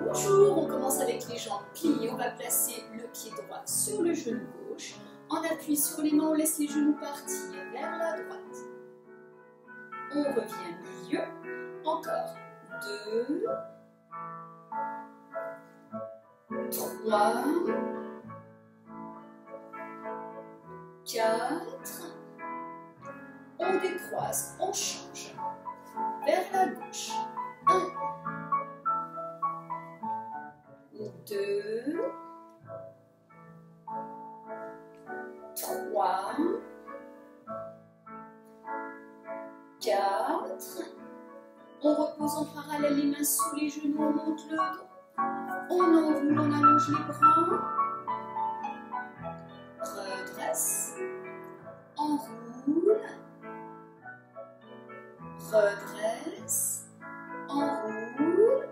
Bonjour, on commence avec les jambes pliées. On va placer le pied droit sur le genou gauche. En appui sur les mains, on laisse les genoux partir vers la droite. On revient milieu. Encore 2, 3, 4. On décroise, on change. Vers la gauche. 1, 2, 3, 4. On repose en parallèle les mains sous les genoux, on monte le dos. On enroule, on allonge les bras. Redresse. Enroule. Redresse. Enroule.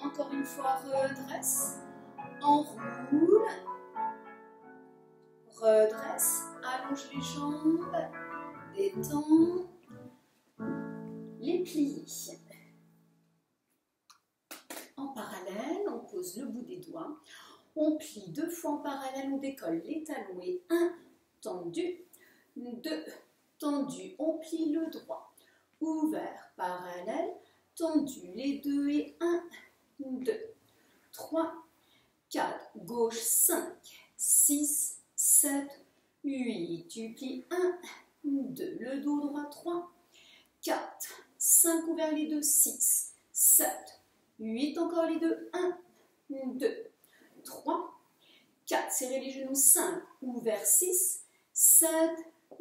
Encore une fois, redresse. Enroule. Redresse. Allonge les jambes. Détends. Les pliés. En parallèle, on pose le bout des doigts. On plie 2 fois en parallèle, on décolle les talons et 1, tendu, 2, tendu, on plie le droit, ouvert, parallèle, tendu, les 2 et 1, 2, 3, 4, gauche, 5, 6, 7, 8, tu plies 1, 2, le dos droit, 3, 4, 5, ouvert les 2, 6, 7, 8, encore les 2, 1, 2, 3, 4, serrez les genoux, 5, ouvert 6, 7,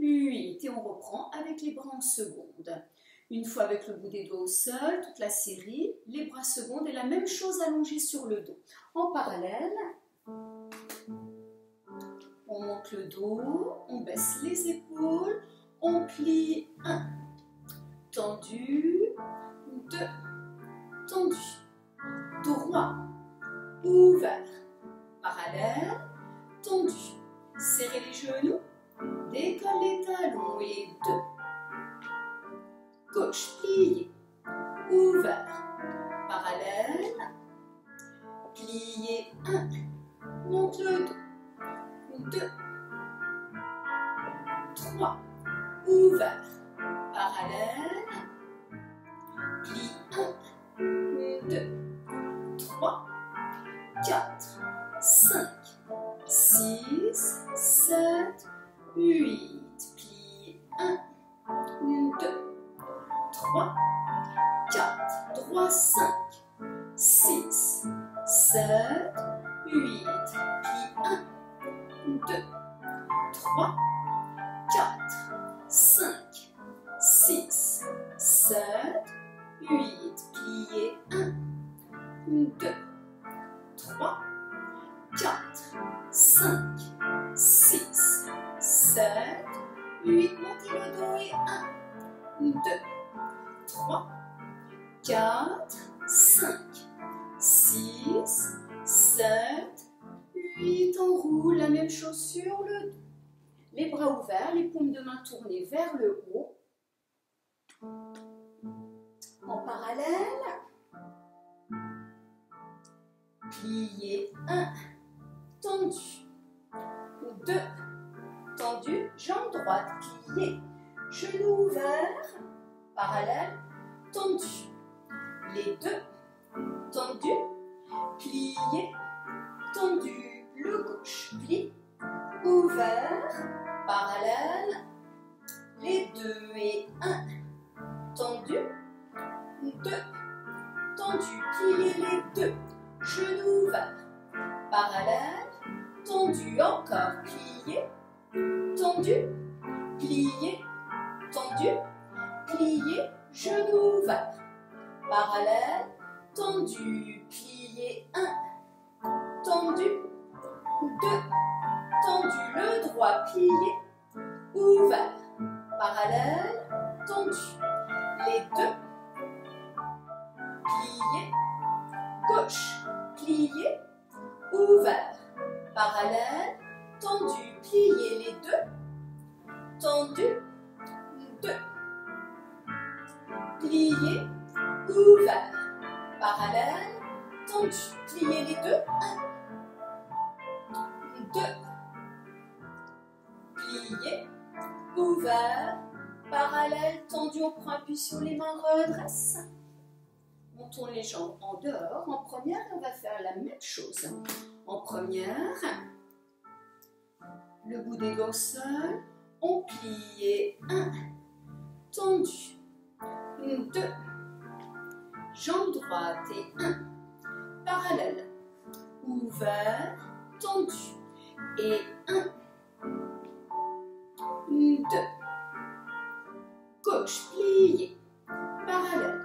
8, et on reprend avec les bras en seconde. Une fois avec le bout des doigts au sol, toute la série, les bras secondes et la même chose allongée sur le dos. En parallèle, on monte le dos, on baisse les épaules, on plie 1, tendu, 2, tendu, droit, ouvert, parallèle, tendu, serrez les genoux, décolle les talons et 2, gauche, plié, ouvert, parallèle, plié 1, monte le dos, 2, 3, ouvert, parallèle, plie 1, 2, 3, 4, 5, 6, 7, 8, plie 1, 2, 3, 4, droit 5, 6, 7, 8, plie 1, 2, 3, 4, 5, 6, 7, 8, plié 1, 2, 3, 4, 5, 6, 7, 8, montez le dos et 1, 2, 3, 4, 5, 6, 7, 8, on roule, la même chose sur le dos. Les bras ouverts, les paumes de main tournées vers le haut. En parallèle, plié 1, tendu, 2, tendu, jambe droite, pliée, genou ouvert, parallèle, tendu, les 2, tendu, plié, tendu, le gauche, plie, ouvert, parallèle, les 2 et 1, tendu, 2, tendu, plié les 2, genou ouvert, parallèle, tendu, encore, plié, tendu, plié, tendu, plié, genou ouvert, parallèle, tendu, plié 1, tendu, 2, tendu, le droit, plié, ouvert, parallèle, tendu, les 2, plié, gauche, plié, ouvert, parallèle, tendu, plié les 2, tendu, 2, plié, ouvert, parallèle, tendu. Pliez les deux. 1, 2. Pliez, ouvert, parallèle, tendu. On prend appui sur les mains, redresse. On tourne les jambes en dehors. En première, on va faire la même chose. En première, le bout des doigts au sol. On plie. 1, tendu. 2, jambe droite et 1, parallèle, ouvert, tendu. Et 1, 2, gauche, plié, parallèle,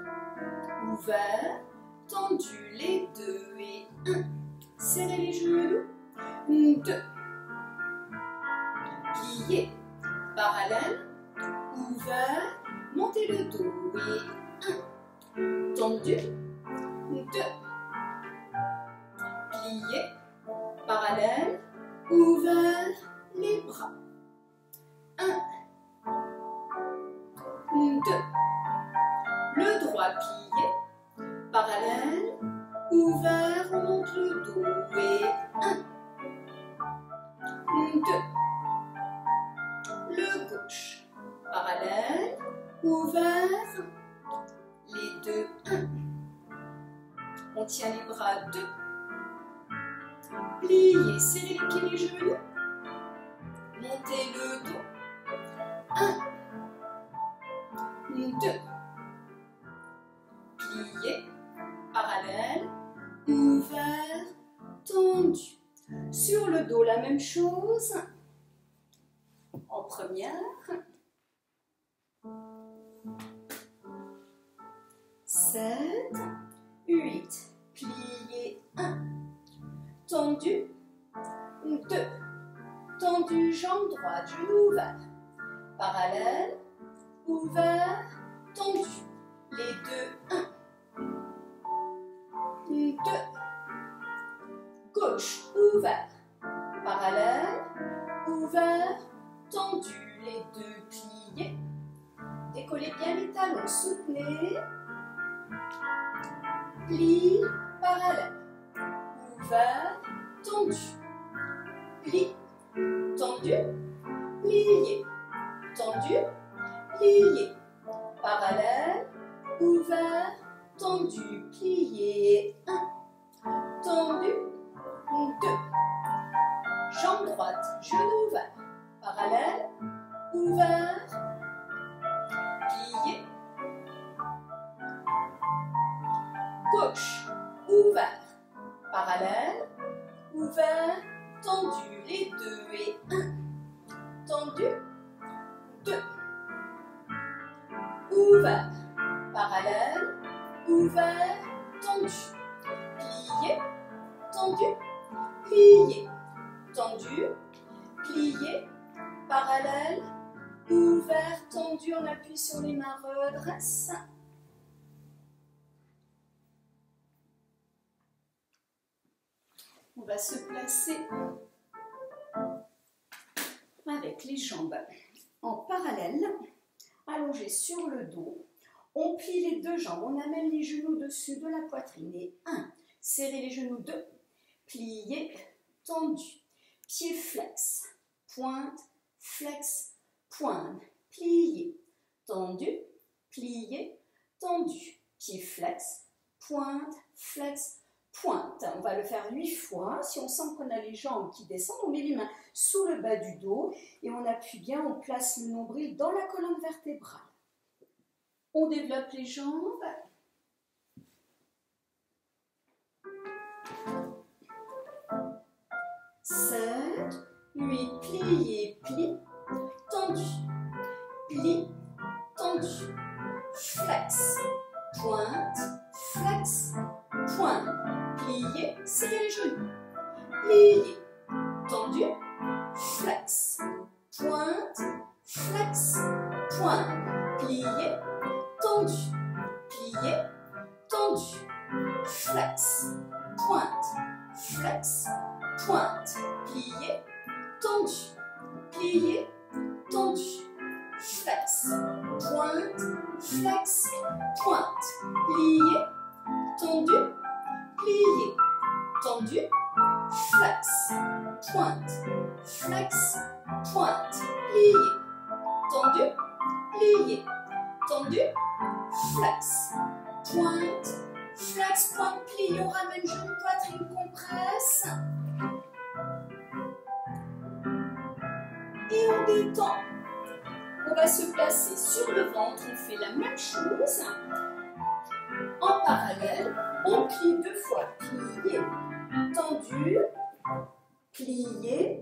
ouvert, tendu, les deux et 1, serrez les genoux, 2, plié, parallèle, ouvert, montez le dos et 1, tendu, 2, plié, parallèle, ouvert, les bras, 1, 2, le droit plié, parallèle, ouvert, on monte le dos et 1, 2, le gauche, parallèle, ouvert, les deux, 1, on tient les bras, 2, pliez, serrez les pieds, les genoux, montez le dos, 1, 2, pliez, parallèle, ouvert, tendu. Sur le dos, la même chose. En première. 7, 8, plié, 1, tendu, 2, tendu, jambe droite, genou ouvert, parallèle, ouvert, tendu, les deux, 1, 2, gauche, ouvert, parallèle, ouvert, tendu, les deux, pliés, décollez bien les talons, soutenez, plie, parallèle, ouvert, tendu, plie, tendu, plié, tendu, plié, parallèle, ouvert, tendu, plié, 1, tendu, 2, jambe droite, genou ouvert, parallèle, ouvert, plié, gauche, ouvert, parallèle, ouvert, tendu, les deux et 1, tendu, 2, ouvert, parallèle, ouvert, tendu, plié, tendu, plié, tendu, plié, parallèle, ouvert, tendu, on appuie sur les mains, redresse. On va se placer avec les jambes en parallèle, allongées sur le dos. On plie les deux jambes, on amène les genoux dessus de la poitrine. Et 1, serrez les genoux, 2, pliez, tendu, pied flex, pointe, flex, pointe, plié, tendu, plié, tendu, pied flex, pointe, flex, pointe. On va le faire 8 fois. Si on sent qu'on a les jambes qui descendent, on met les mains sous le bas du dos et on appuie bien, on place le nombril dans la colonne vertébrale. On développe les jambes. Sept, 8, plié, plie, tendu, plie, tendu, flex, pointe, flex, pointe, plié, serrez les genoux, plié, tendu, flex, pointe, flex, pointe, plié, tendu, plié, tendu, flex, pointe, flex, pointe, plié, tendu, plié, tendu, flex, pointe, flex, pointe, plié, tendu, plié, tendu, flex, pointe, flex, pointe, plié, tendu, plié, tendu, flex, pointe, flex, pointe, plie, on ramène genou, poitrine, compresse. Et on détend. On va se placer sur le ventre, on fait la même chose. En parallèle, on plie 2 fois, plié, tendu, plié,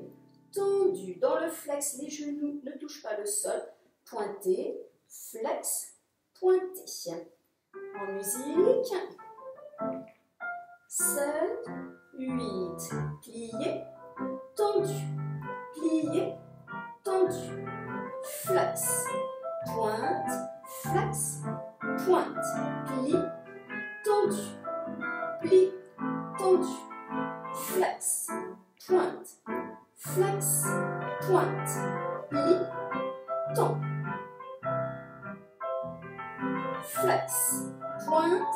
tendu. Dans le flex, les genoux ne touchent pas le sol. Pointé, flex, pointé. En musique, 7, 8, plié, tendu, plié, tendu, flex, pointe, flex, pointe, pli, tendu, pli, tendu, flex, pointe, flex, pointe, pli, tend, flex, pointe,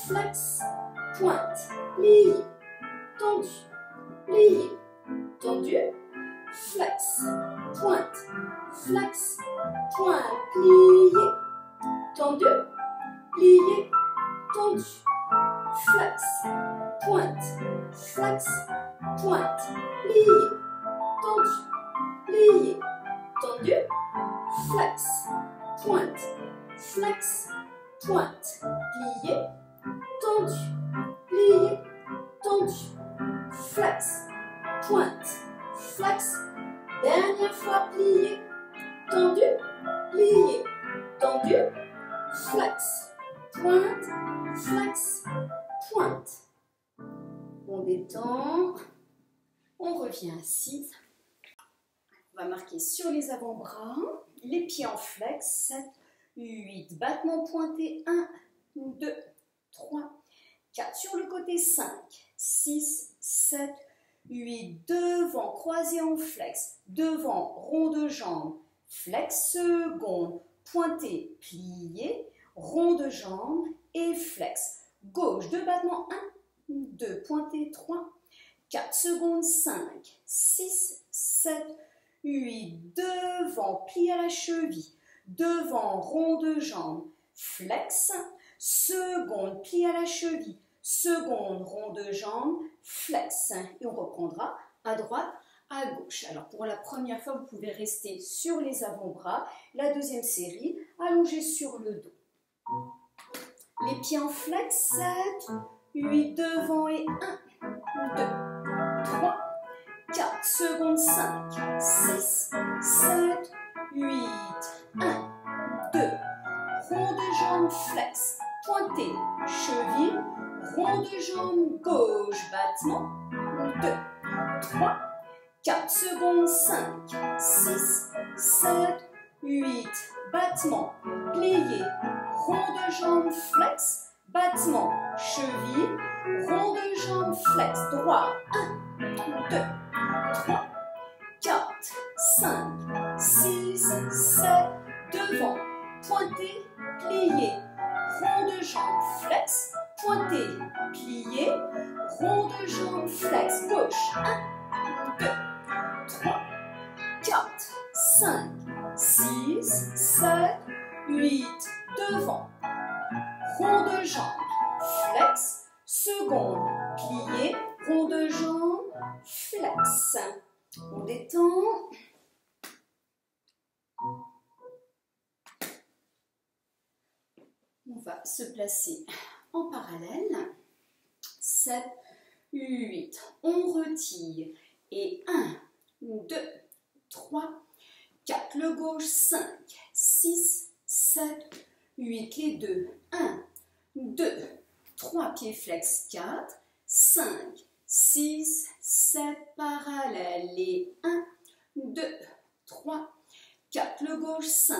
flex, pointe, plié, tendu, plié, tendu, flex, pointe, flex, pointe, plié, tendu, plié, tendu, flex, pointe, flex, pointe, plié, tendu, plié, tendu, flex, pointe, flex, pointe, plié, tendu, plié, tendu, flex, pointe, flex, dernière fois, plié, tendu, plié, tendu, flex, pointe, flex, pointe. On détend, on revient assis. On va marquer sur les avant-bras, les pieds en flex, 7, 8, battements pointés, 1, 2, 3, 4. Sur le côté, 5, 6, 7, 8. Devant, croisé en flex, devant, rond de jambe, flex, seconde, pointé, plié, rond de jambe et flex. Gauche, 2 battements, 1, 2, pointé, 3, 4 secondes, 5, 6, 7, 8. Devant, pli à la cheville, devant, rond de jambe, flex, seconde, pli à la cheville, seconde, rond de jambe, flex. Et on reprendra à droite, à gauche. Alors pour la première fois, vous pouvez rester sur les avant-bras. La deuxième série, allongé sur le dos. Les pieds en flex, 7, 8 devant et 1, 2, 3, 4 secondes, 5, 6, 7, 8, 1, 2, rond de jambe, flex, pointé, cheville, rond de jambe, gauche, battement, 2, 3, 4 secondes, 5, 6, 7, 8, battement, plié, rond de jambe, flex, battement, cheville, rond de jambe, flex, droit, 1, 2, 3, 4, 5, 6, 7, devant, pointé, plié, rond de jambe, flex, pointé, plié, rond de jambe, flex, gauche, 1, 2, 3, 4, 5, 6, 7, 8, devant, rond de jambe, flex, seconde, plié, rond de jambe, flex. On détend. On va se placer en parallèle. 7, 8. On retire. Et 1, 2, 3, 4. Le gauche, 5, 6, 7, 8. Les deux. 1, 2, 3. Pieds flex. 4, 5, 6, 7. Parallèle. Et 1, 2, 3, 4. Le gauche, 5,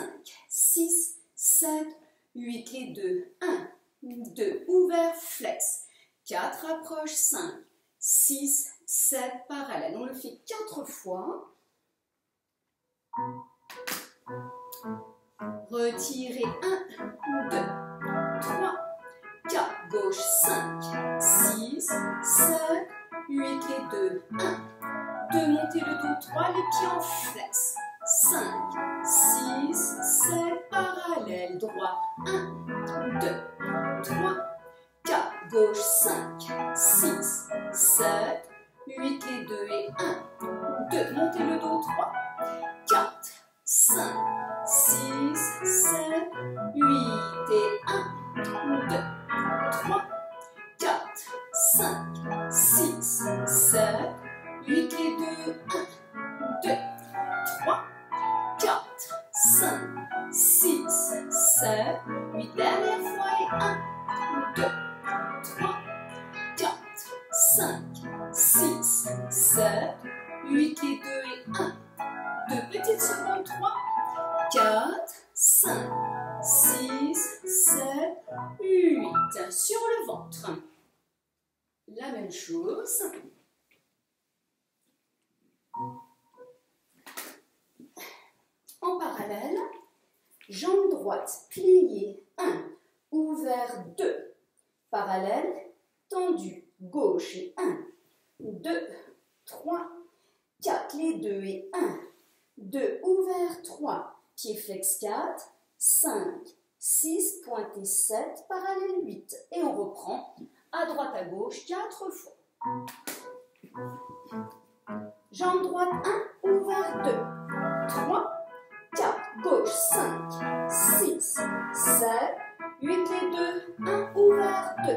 6, 7, 8. Les deux. 1, 2. Ouvert, flex. 4. Approche. 5, 6, 7. Parallèle. On le fait 4 fois. Retirez. 1, 2, 3, 4. Gauche. 5, 6, 7, 8, les deux, 1, 2, montez le dos, 3, les pieds en flex, 5, 6, 7, parallèle, droit, 1, 2, 3, 4, gauche, 5, 6, 7, 8, les deux et 1, 2, montez le dos, 3, 4, 5, 6, 7, 8 et 1, 2, 3, 4, 5, 6, 7, 8 les deux, 1, 2, 3, 4, 5, 6, 7, 8, dernière fois et 1, 2, 3, 4, 5, 6, 7, 8 les deux et 1, 2 petites secondes, 3, 4, 5, 6, 7, 8, sur le ventre. La même chose. En parallèle, jambe droite pliée, 1, ouvert, 2, parallèle, tendu, gauche et 1, 2, 3, 4, les deux et 1, 2, ouvert, 3, pied flex 4, 5, 6, pointé 7, parallèle 8. Et on reprend à droite à gauche 4 fois. Jambe droite 1, ouvert 2, 3, 4, gauche 5, 6, 7, 8 les deux, 1, ouvert 2,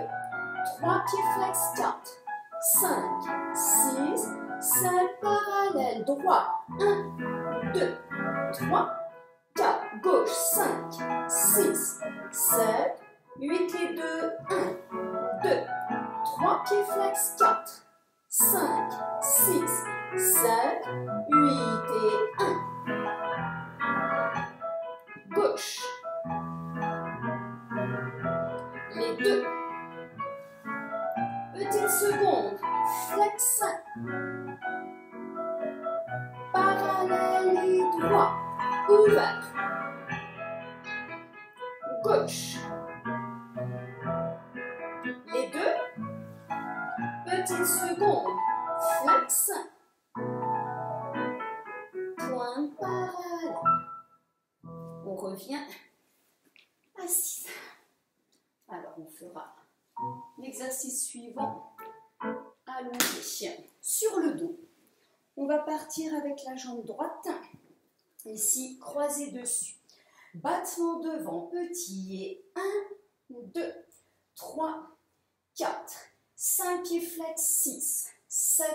3, pied flex 4, 5, 6, 7, parallèle, droit, 1, 2, 3, 4, gauche, 5, 6, 7, 8 les deux, 1, 2, 3, pied flex 4, 5, 6, 7, 8 et 1. Gauche. Les deux. Petite seconde. Flex. Parallèle et droit. Ouvert. Gauche. Les deux. Petite seconde. Flex. Point parallèle. On revient assise. Alors on fera l'exercice suivant. Allongé sur le dos. On va partir avec la jambe droite. Ici, croisée dessus. Battement devant, petit et 1, 2, 3, 4, 5 pieds flex, 6, 7,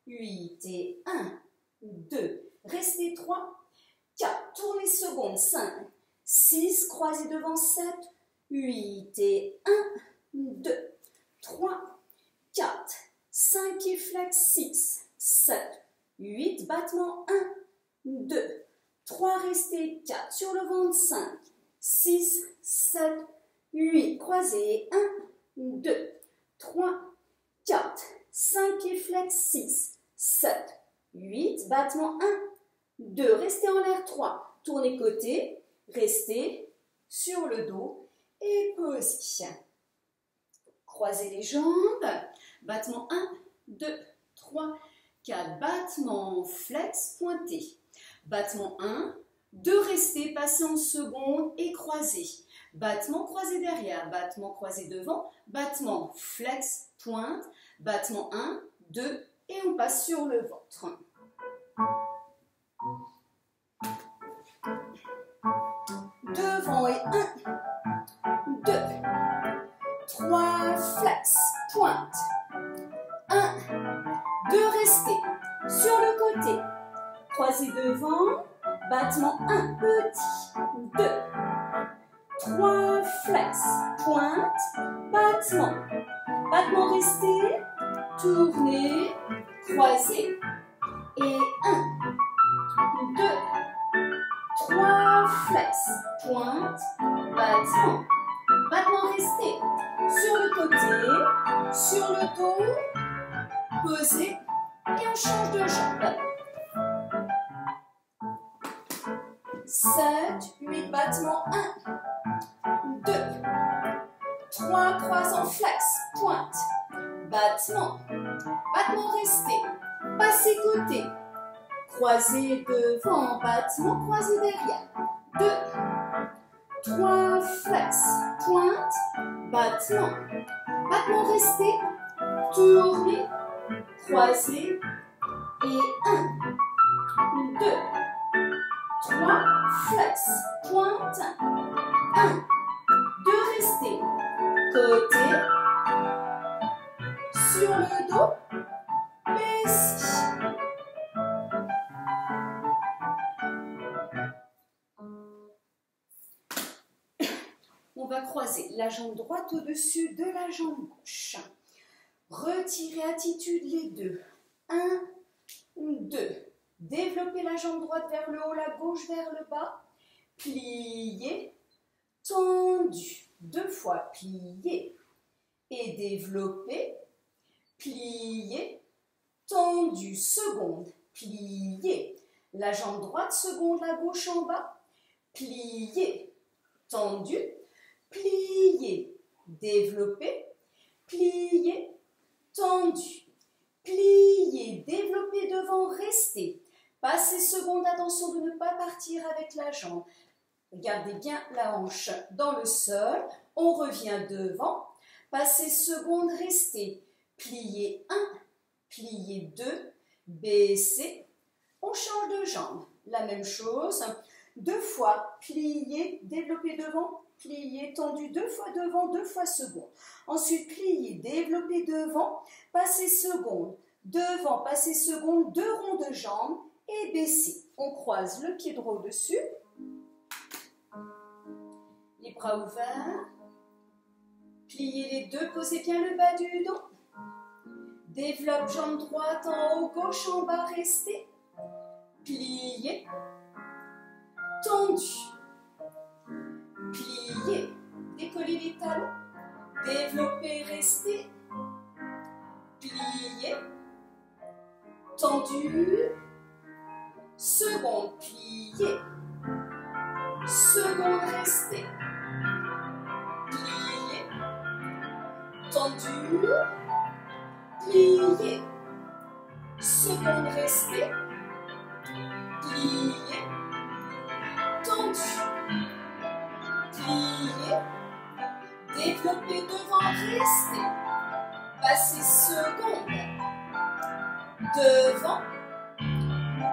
8 et 1, 2, restez 3, 4, tournez seconde, 5, 6, croisez devant, 7, 8 et 1, 2, 3, 4, 5 pieds flex, 6, 7, 8, battement 1, 2, 3, restez 4, sur le ventre, 5, 6, 7, 8, croisez, 1, 2, 3, 4, 5 pieds flex, 6, 7, 8, battement 1, 2, restez en l'air, 3, tournez côté, restez sur le dos et posez. Croisez les jambes, battement 1, 2, 3, 4, battement flex, pointé. Battement 1, 2, restez, passez en seconde et croisez. Battement croisé derrière, battement croisé devant, battement flex, pointe, battement 1, 2 et on passe sur le ventre. Devant et 1, 2, 3, flex, pointe, 1, 2, restez, sur le côté, croisez devant, battement 1, petit, 2, 3, flex, pointe, battement, battement resté, tournez, croisez, et 1, 2, 3, flex, pointe, battement, battement resté, sur le côté, sur le dos, posez, et on change de jambe. 7, 8, battement 1, 2, 3, croisant flex, pointe, battement, battement resté, passer côté, croisé devant, battement, croisé derrière, 2, 3, flex, pointe, battement, battement resté, tourner, croisé, et 1, 2, 3, flex, pointe, 1, 2, resté, côté, sur le dos, baisse. On va croiser la jambe droite au-dessus de la jambe gauche. Retirez attitude les deux. 1, 2. Développez la jambe droite vers le haut, la gauche vers le bas. Pliez, tendu. 2 fois, pliez. Et développez, pliez, tendu. Seconde, pliez. La jambe droite, seconde, la gauche en bas. Pliez, tendu. Pliez, développez, pliez, tendu, pliez, développez devant, restez. Passez seconde, attention de ne pas partir avec la jambe. Gardez bien la hanche dans le sol, on revient devant. Passez seconde, restez. Pliez 1, pliez 2, baissez. On change de jambe. La même chose. 2 fois, pliez, développez devant. Pliez, tendu, 2 fois devant, 2 fois seconde. Ensuite, pliez, développez devant, passez seconde, devant, passez seconde, 2 ronds de jambes et baissez. On croise le pied droit au-dessus, les bras ouverts, pliez les deux, posez bien le bas du dos. Développe jambe droite en haut, gauche en bas, restez. Pliez, tendu. Pliez, décollez les talons, développez, restez, pliez, tendu, seconde, pliez, seconde, restez, pliez, tendu, pliez, seconde, restez, pliez, tendu. Pliez, développez devant, restez, passez seconde, devant,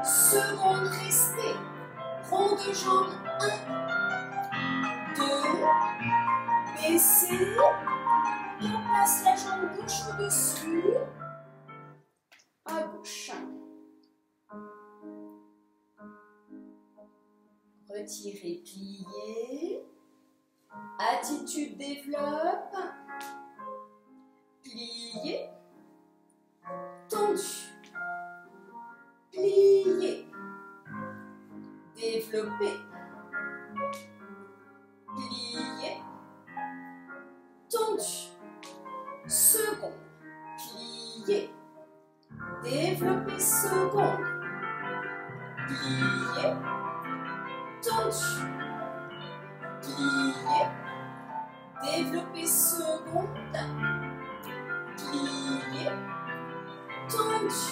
seconde, restez, rond de jambe, 1, 2, baissez, et on place la jambe gauche au-dessus, à gauche. Retirez, pliez. Attitude développe, pliez, tendu, pliez, développez, pliez, tendu, seconde, pliez, développez, seconde, pliez, tendu. Pliez, développez seconde, pliez, tendu,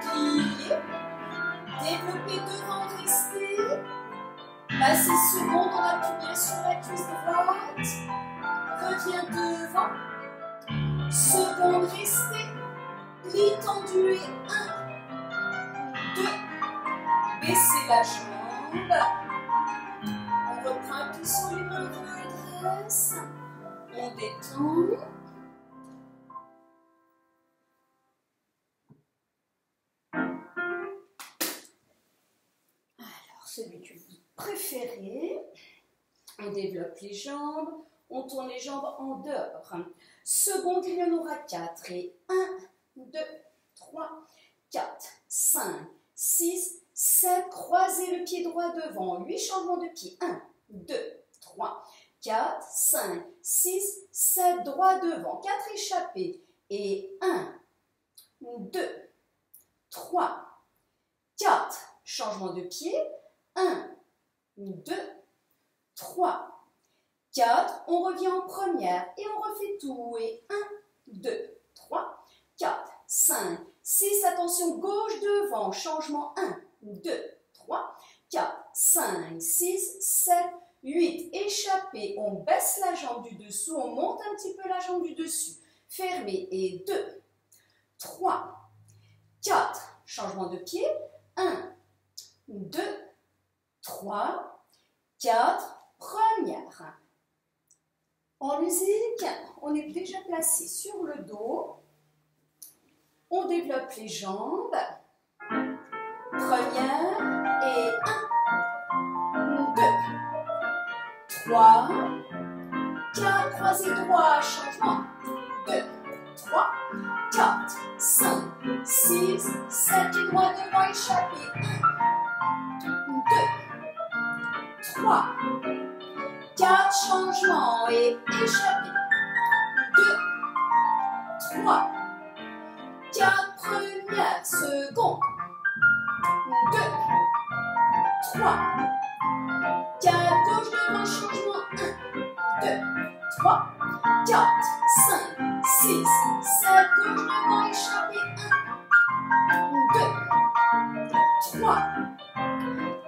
pliez, développez devant, restez, passez seconde, on appuie bien sur la cuisse droite, reviens devant, seconde, restez, plie tendu et 1, 2, baissez la jambe. On reprend, appuie sur les mains, on redresse, on détend. Alors, celui que vous préférez, on développe les jambes, on tourne les jambes en dehors. Seconde, il y en aura 4 et 1, 2, 3, 4, 5, 6, 7, croisez le pied droit devant, 8 changements de pied, 1, 2, 3, 4, 5, 6, 7, droit devant, 4 échappés, et 1, 2, 3, 4, changement de pied, 1, 2, 3, 4, on revient en première, et on refait tout, et 1, 2, devant, changement 1, 2, 3, 4, 5, 6, 7, 8, échappé, on baisse la jambe du dessous, on monte un petit peu la jambe du dessus, fermé, et 2, 3, 4, changement de pied, 1, 2, 3, 4, première. En musique, on est déjà placé sur le dos, on développe les jambes, première, et 1, 2, 3, 4, croisé droit, changement, 2, 3, 4, 5, 6, 7, pied droit devant, échappé, 1, 2, 3, 4, changement et échappé, 2, 3, 4, première, seconde, 2, 3, 4, gauche devant, changement, 1, 2, 3, 4, 5, 6, 7, gauche devant, échappé, 1, 2, 3,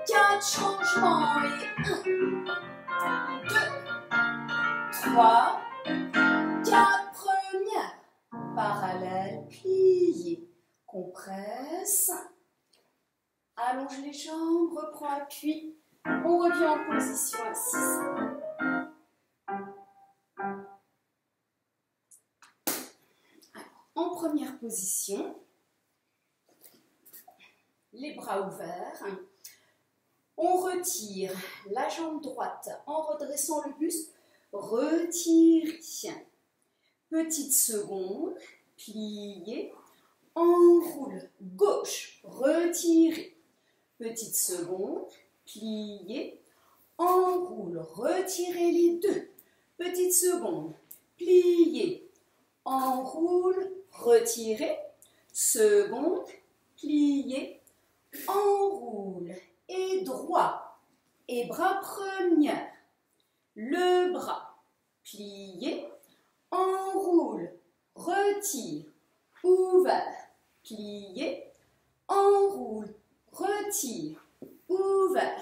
4, changement et 1, 2, 3, 4, première, parallèle, plié, compresse, allonge les jambes, reprend appui, on revient en position assise. En première position, les bras ouverts, on retire la jambe droite en redressant le buste, retirez. Petite seconde, pliez, enroule, gauche, retirez. Petite seconde, pliez, enroule, retirez les deux. Petite seconde, pliez, enroule, retirez. Seconde, pliez, enroule et droit. Et bras première. Le bras, plié, enroule, retire, ouvert, plié, enroule, retire, ouvert,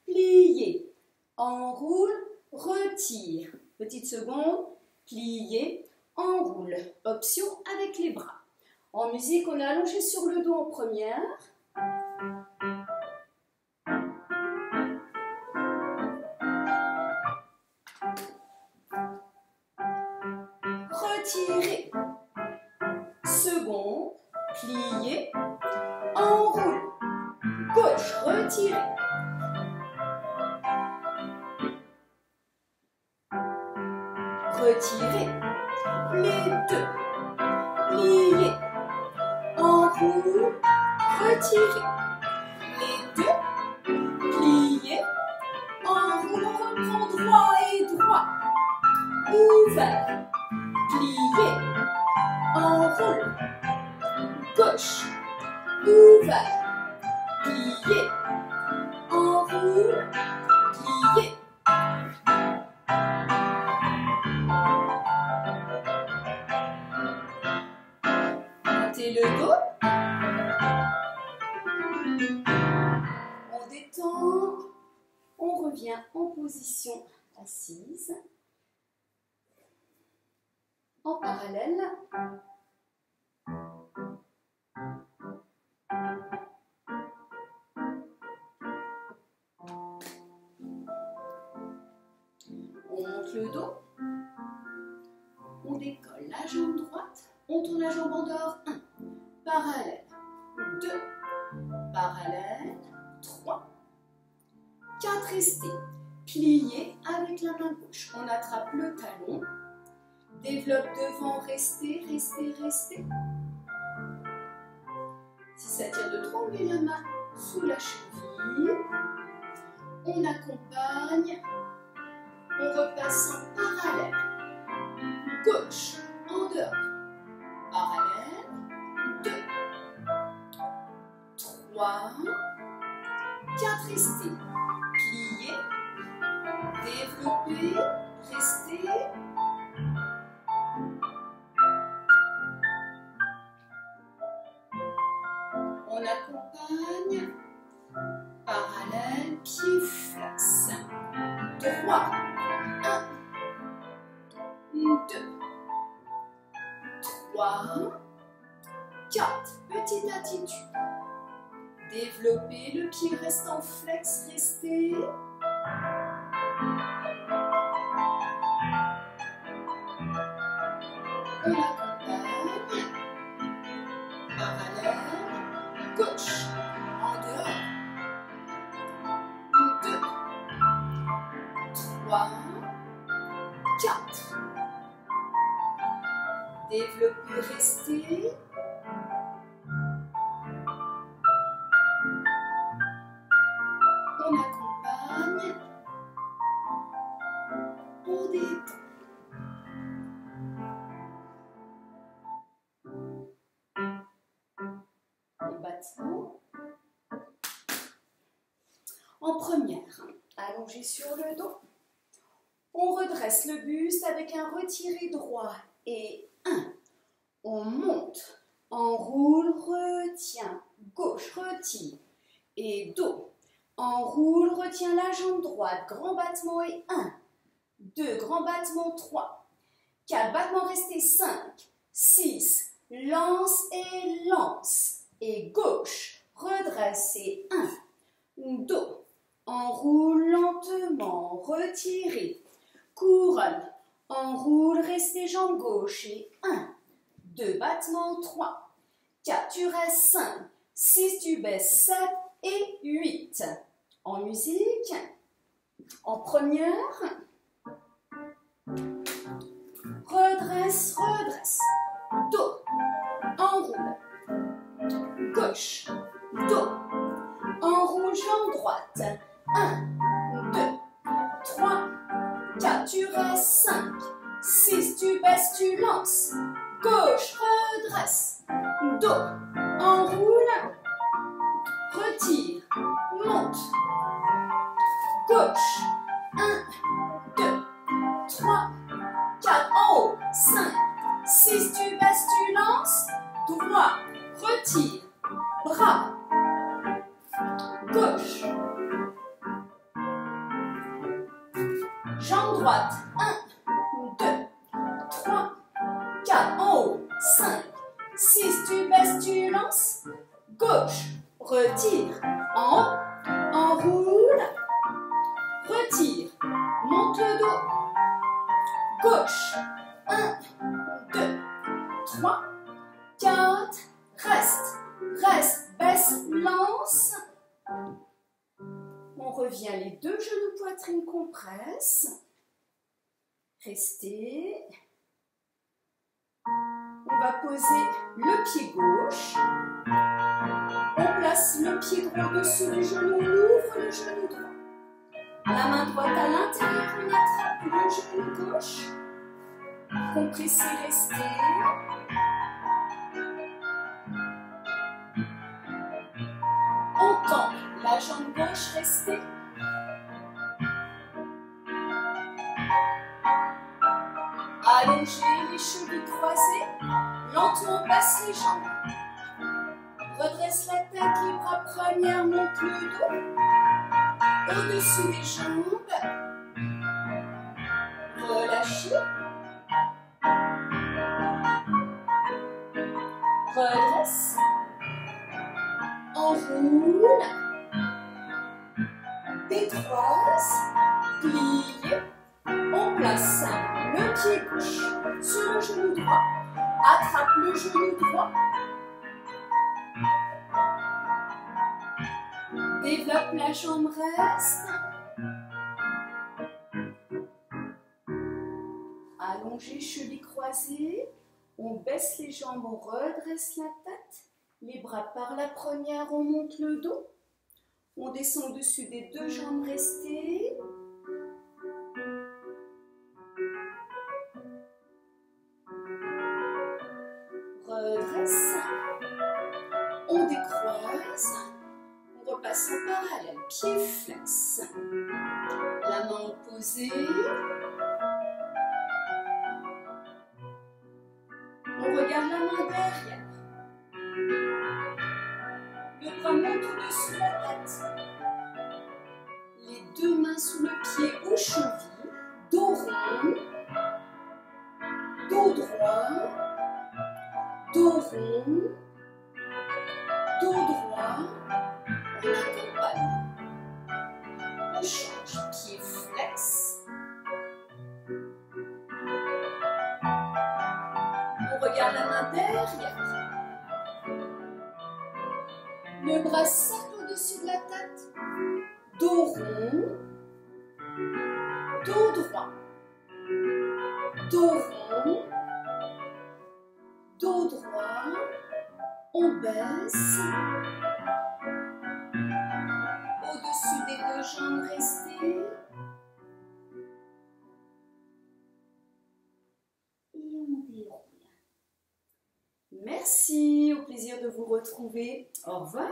plié, enroule, retire. Petite seconde, plié, enroule. Option avec les bras. En musique, on est allongé sur le dos en première. Retirez. Seconde, plié, enroule. Gauche, retirez. Retirez. Les deux. Plié, enroule, retirez. Les deux. Plié, enroule, on reprend droit et droit. Ouvert. Plié, enroule, gauche, ouvert, plié, enroule, plié. Montez le dos. On détend, on revient en position assise. En parallèle, on monte le dos, on décolle la jambe droite, on tourne la jambe en dehors, 1, parallèle, 2, parallèle, 3, 4, restez, pliez avec la main gauche, on attrape le talon, développe devant, restez, restez, restez. Si ça tire de trop, on met la main sous la cheville. On accompagne. On repasse en parallèle. Gauche, en dehors. Parallèle. 2, 3, 4, restez. Pliez. Développez. Restez. On accompagne. 3, 1, 2, 3, 4. Petite attitude. Développez le pied, reste en flex, restez. On accompagne. Parallèle. Gauche. En dehors. 2, 3, 4. Développez, restez. On accompagne. On détend. Les battements. En première, allongé sur le dos. On redresse le buste avec un retiré droit. Et 1. On monte, enroule, retient. Gauche, retire. Et dos. Enroule, retient la jambe droite. Grand battement et 1. 2. Grand battement, 3. 4. Battement resté, 5. 6. Lance et lance. Et gauche. Redresse et 1. Dos. Enroule lentement. Retirez. Couronne. Enroule, restez jambe gauche et 1. 2. Battement, 3. 4. Tu restes 5. 6. Tu baisses 7 et 8. En musique. En première. Redresse, redresse. Dos. Enroule. Gauche. Dos. Enroule, jambe droite. 1, 2, 3, 4. Tu restes 5. 6. Tu baisses, tu lances. Gauche, redresse. Dos. Enroule. Retire. Monte. Gauche. 1, 2, 3, 4. En haut. 5. 6. Tu baisses, tu lances. Droit. Retire. Bras. Gauche. Jambe droite. 1, 2, 3, 4. En haut. 5. 6. Tu baisses, tu lances. Gauche. Retire. En haut. Enroule. Retire. Monte le dos. Gauche. 1, 2, 3, 4. Reste. Reste. Baisse. Lance. On revient les deux genoux, poitrine compresse. Restez. On va poser le pied gauche. On place le pied droit au-dessus du genou. On ouvre le genou droit. La main droite à l'intérieur. On attrape le genou gauche. Compressez, restez. On tend la jambe gauche, restez. Allongez les chevilles croisés. Lentement, passe les jambes. Redresse la tête, les bras première, monte le dos. Au-dessus des jambes. Relâchez. Redresse. Enroule. Décroise. Plie. On place le pied gauche sur le genou droit. Attrape le genou droit. Développe la jambe, reste. Allongez, chevilles croisées. On baisse les jambes, on redresse la tête. Les bras par la première, on monte le dos. On descend au-dessus des deux jambes, restez. Redresse. On décroise. On repasse en parallèle. Pied flex. La main opposée. On regarde la main derrière. Le bras monte au-dessus de la tête. Les 2 mains sous le pied aux chevilles, dos rond, dos droit, dos rond, dos droit, on accompagne. On change, pied flex. On regarde la main derrière. Le bras cercle au-dessus de la tête. Dos rond, dos droit, dos rond, dos droit. On baisse. Au-dessus des 2 jambes, restez. Et on déroule. Merci, au plaisir de vous retrouver. Au revoir.